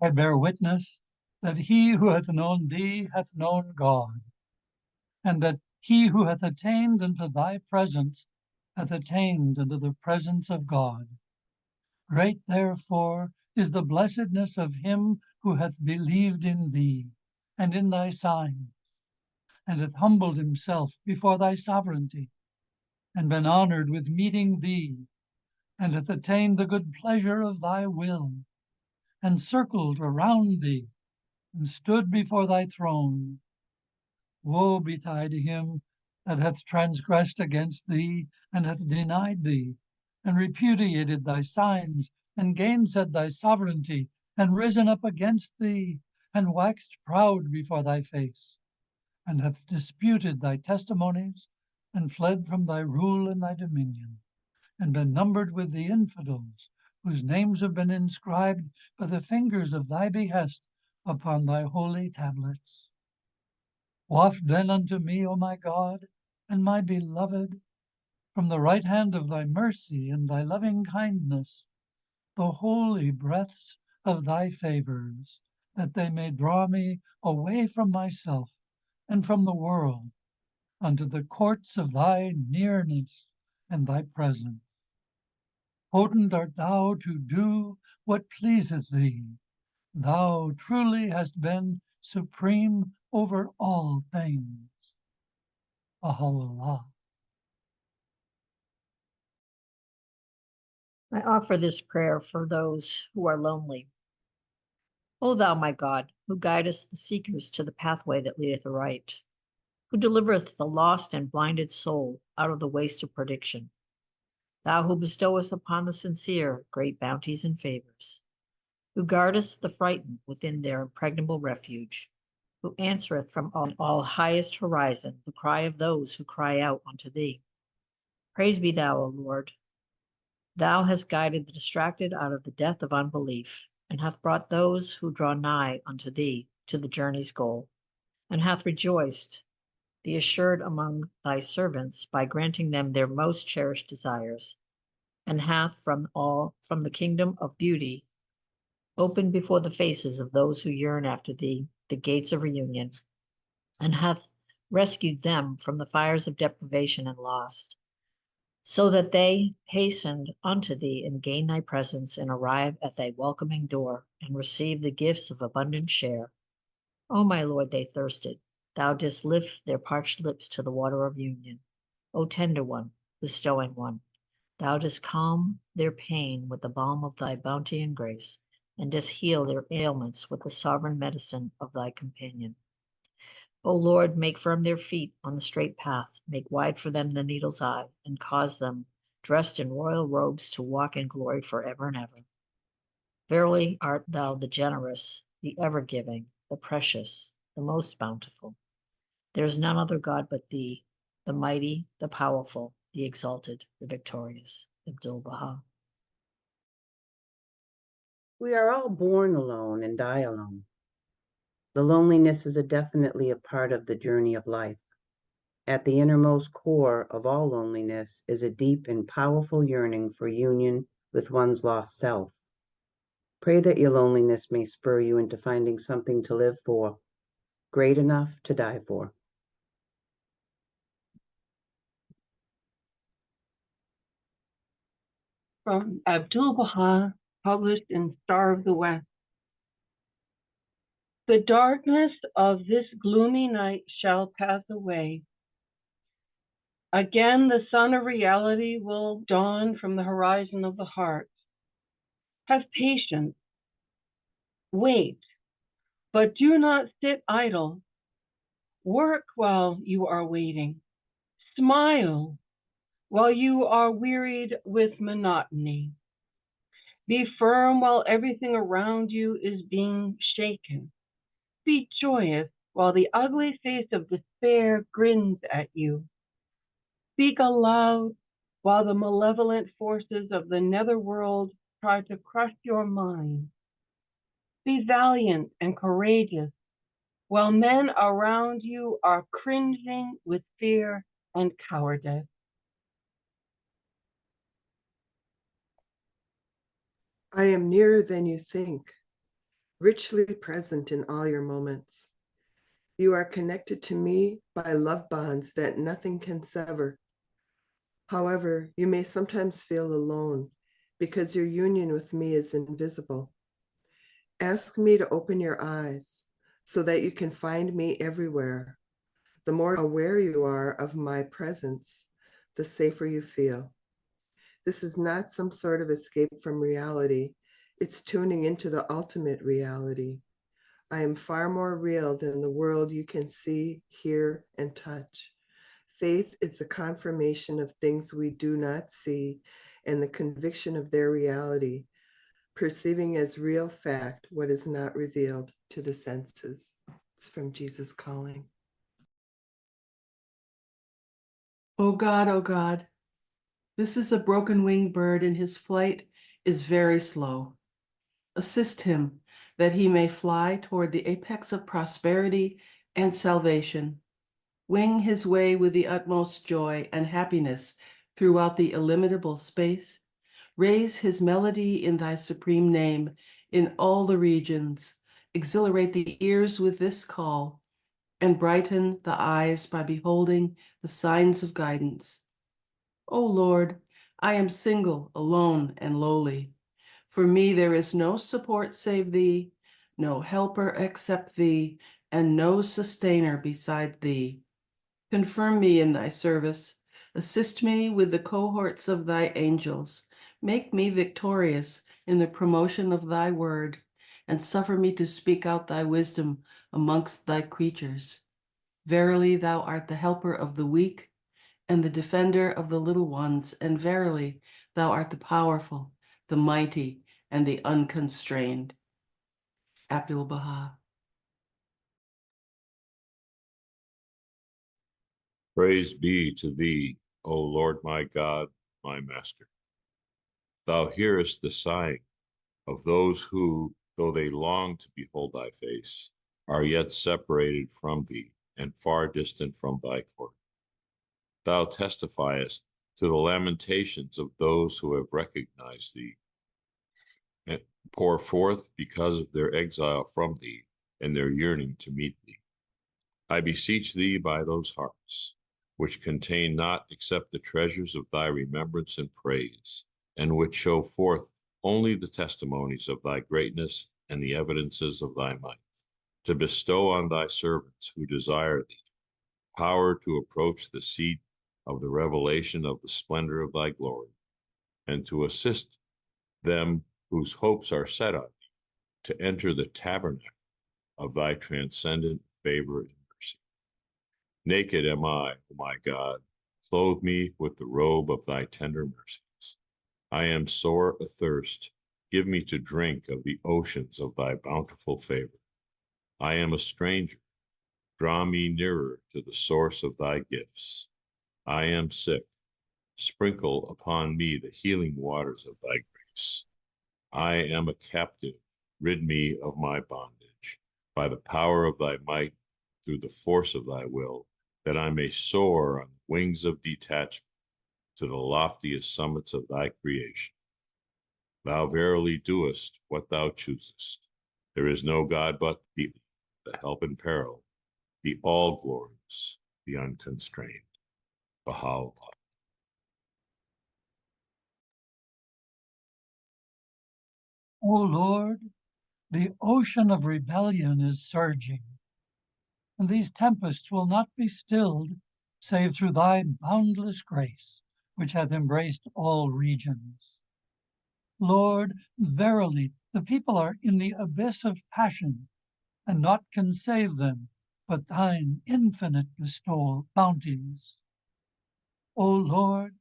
I bear witness that he who hath known thee hath known God, and that he who hath attained unto thy presence hath attained unto the presence of God. Great therefore is the blessedness of him who hath believed in thee, and in thy signs, and hath humbled himself before thy sovereignty, and been honored with meeting thee, and hath attained the good pleasure of thy will, and circled around thee, and stood before thy throne. Woe betide him that hath transgressed against thee, and hath denied thee, and repudiated thy signs, and gainsaid thy sovereignty, and risen up against thee, and waxed proud before thy face, and hath disputed thy testimonies, and fled from thy rule and thy dominion, and been numbered with the infidels, whose names have been inscribed by the fingers of thy behest upon thy holy tablets. Waft then unto me, O my God, and my beloved, from the right hand of thy mercy and thy loving kindness, the holy breaths of thy favors, that they may draw me away from myself and from the world unto the courts of thy nearness and thy presence. Potent art thou to do what pleaseth thee. Thou truly hast been supreme over all things. Baha'u'llah. I offer this prayer for those who are lonely. O thou, my God, who guidest the seekers to the pathway that leadeth aright, who delivereth the lost and blinded soul out of the waste of perdition, thou who bestowest upon the sincere great bounties and favors, who guardest the frightened within their impregnable refuge, who answereth from all highest horizon the cry of those who cry out unto thee. Praise be thou, O Lord. Thou hast guided the distracted out of the death of unbelief, and hath brought those who draw nigh unto thee to the journey's goal, and hath rejoiced the assured among thy servants by granting them their most cherished desires, and hath from the kingdom of beauty opened before the faces of those who yearn after thee the gates of reunion, and hath rescued them from the fires of deprivation and loss, so that they hastened unto thee and gain thy presence and arrive at thy welcoming door and receive the gifts of abundant share. O my Lord, they thirsted. Thou didst lift their parched lips to the water of union. O tender one, bestowing one, thou didst calm their pain with the balm of thy bounty and grace, and didst heal their ailments with the sovereign medicine of thy companion. O Lord, make firm their feet on the straight path, make wide for them the needle's eye, and cause them, dressed in royal robes, to walk in glory forever and ever. Verily art thou the generous, the ever-giving, the precious, the most bountiful. There is none other God but thee, the mighty, the powerful, the exalted, the victorious. Abdul-Baha. We are all born alone and die alone. The loneliness is definitely a part of the journey of life. At the innermost core of all loneliness is a deep and powerful yearning for union with one's lost self. Pray that your loneliness may spur you into finding something to live for, great enough to die for. From Abdul-Baha, published in Star of the West. The darkness of this gloomy night shall pass away. Again, the sun of reality will dawn from the horizon of the heart. Have patience. Wait, but do not sit idle. Work while you are waiting. Smile while you are wearied with monotony. Be firm while everything around you is being shaken. Be joyous while the ugly face of despair grins at you. Speak aloud while the malevolent forces of the netherworld try to crush your mind. Be valiant and courageous while men around you are cringing with fear and cowardice. I am nearer than you think. richly present in all your moments. You are connected to me by love bonds that nothing can sever. However, you may sometimes feel alone because your union with me is invisible. Ask me to open your eyes so that you can find me everywhere. The more aware you are of my presence, the safer you feel. This is not some sort of escape from reality. It's tuning into the ultimate reality. I am far more real than the world you can see, hear, and touch. Faith is the confirmation of things we do not see and the conviction of their reality, perceiving as real fact what is not revealed to the senses. It's from Jesus Calling. O God, this is a broken-winged bird, and his flight is very slow. Assist him that he may fly toward the apex of prosperity and salvation. Wing his way with the utmost joy and happiness throughout the illimitable space. Raise his melody in thy supreme name in all the regions. Exhilarate the ears with this call, and brighten the eyes by beholding the signs of guidance. O Lord, I am single, alone, and lowly. For me there is no support save thee, no helper except thee, and no sustainer beside thee. Confirm me in thy service. Assist me with the cohorts of thy angels. Make me victorious in the promotion of thy word, and suffer me to speak out thy wisdom amongst thy creatures. Verily, thou art the helper of the weak and the defender of the little ones, and verily, thou art the powerful, the mighty, and the unconstrained. Abdul-Baha. Praise be to thee, O Lord my God, my Master. Thou hearest the sighing of those who, though they long to behold thy face, are yet separated from thee and far distant from thy court. Thou testifiest to the lamentations of those who have recognized thee, and pour forth because of their exile from thee and their yearning to meet thee. I beseech thee by those hearts, which contain not except the treasures of thy remembrance and praise, and which show forth only the testimonies of thy greatness and the evidences of thy might, to bestow on thy servants who desire thee power to approach the seat of the revelation of the splendor of thy glory, and to assist them whose hopes are set on thee to enter the tabernacle of thy transcendent favor and mercy. Naked am I, O my God, clothe me with the robe of thy tender mercies. I am sore athirst, give me to drink of the oceans of thy bountiful favor. I am a stranger, draw me nearer to the source of thy gifts. I am sick, sprinkle upon me the healing waters of thy grace. I am a captive, rid me of my bondage, by the power of thy might, through the force of thy will, that I may soar on wings of detachment to the loftiest summits of thy creation. Thou verily doest what thou choosest. There is no God but thee, the help in peril, the all-glorious, the unconstrained. Baha'u'llah. O Lord, the ocean of rebellion is surging, and these tempests will not be stilled save through thy boundless grace, which hath embraced all regions. Lord, verily, the people are in the abyss of passion, and naught can save them but thine infinite bestowal bounties. O Lord,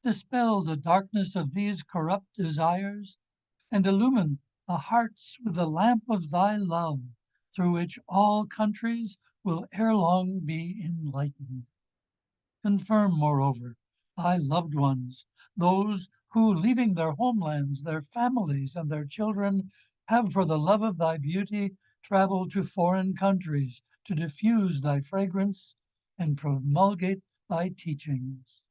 dispel the darkness of these corrupt desires, and illumine the hearts with the lamp of thy love, through which all countries will ere long be enlightened. Confirm, moreover, thy loved ones, those who, leaving their homelands, their families, and their children, have for the love of thy beauty traveled to foreign countries to diffuse thy fragrance and promulgate thy teachings.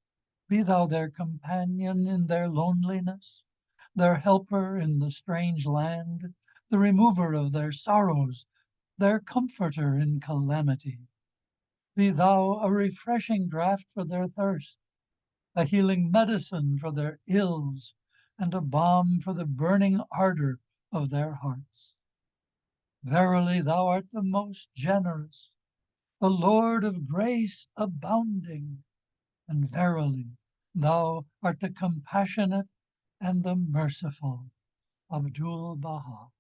Be thou their companion in their loneliness, their helper in the strange land, the remover of their sorrows, their comforter in calamity. Be thou a refreshing draught for their thirst, a healing medicine for their ills, and a balm for the burning ardor of their hearts. Verily, thou art the most generous, the Lord of grace abounding, and verily, thou art the compassionate and the merciful. Abdul Baha.